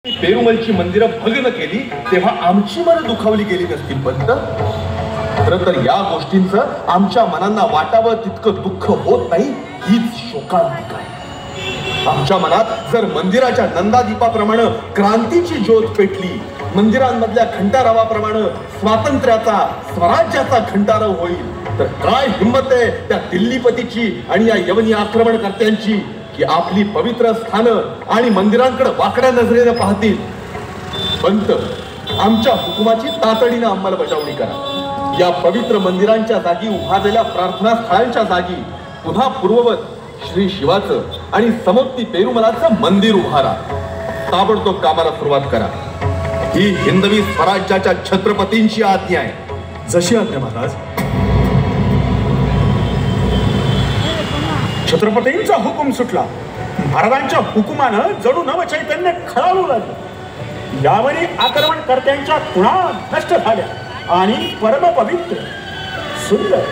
पेरुमलची मंदिरं भग्न केली तेव्हा आमची मन दुखावली गेली नसतील पंत. खरं तर या गोष्टींचं आमच्या मनांना वाटावं तितकं दुःख होत नाही हीच शोकांतिका आहे. आमच्या मनात जर मंदिराच्या नंदादीपाप्रमाणे क्रांतीची ज्योत पेटली, मंदिरांमधल्या घंटारावाप्रमाणे स्वातंत्र्याचा स्वराज्याचा घंटारव होईल, तर काय हिंमत आहे त्या दिल्लीपतीची आणि या यवनी आक्रमणकर्त्यांची की आपली पवित्र स्थानं आणि मंदिरांकडे वाकड्या नजरेने पाहतील. पंत, आमच्या हुकुमाची तातडीने अंमलबजावणी करा. या पवित्र मंदिरांच्या जागी उभारलेल्या प्रार्थना स्थळांच्या जागी पुन्हा पूर्ववत श्री शिवाचं आणि समोक्ती पेरुमलाचं मंदिर उभारा. ताबडतोब कामाला सुरुवात करा. ही हिंदवी स्वराज्याच्या छत्रपतींची आज्ञा आहे. जशी आज्ञा महाराज. छत्रपतींचा हुकुम सुटला. महाराजांच्या हुकुमानं जणू नवचैतन्य खळाळू लागलं. यावरी आक्रमणकर्त्यांच्या खुणा नष्ट झाल्या आणि परमपवित्र सुंदर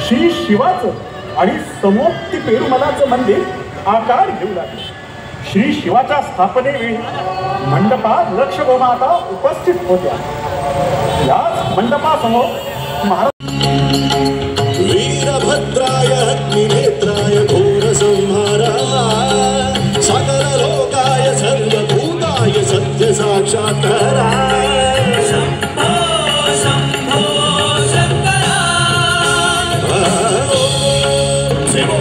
श्री शिवाचं आणि समोक्ती पेरुमलाचं मंदिर आकार घेऊ लागले. श्री शिवाच्या स्थापनेवेळी मंडपात लक्ष गोमाता उपस्थित होत्या. याच मंडपासमोर महाराज वीरभद्राय अग्निनेत्राय घोर संहाराय सकल लोकाय सर्वभूताय सत्य साक्षात्काराय शंभो शंभो शंकरा शिवो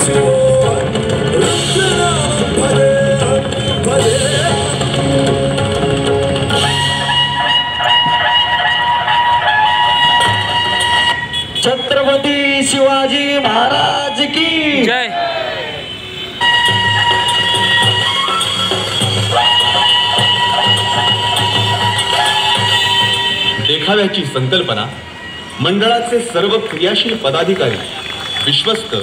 शिवो रुद्रनाम भले भले. छत्रपती शिवाजी महाराज की जय. देखाव्याची संकल्पना मंडळाचे सर्व क्रियाशील पदाधिकारी, विश्वस्त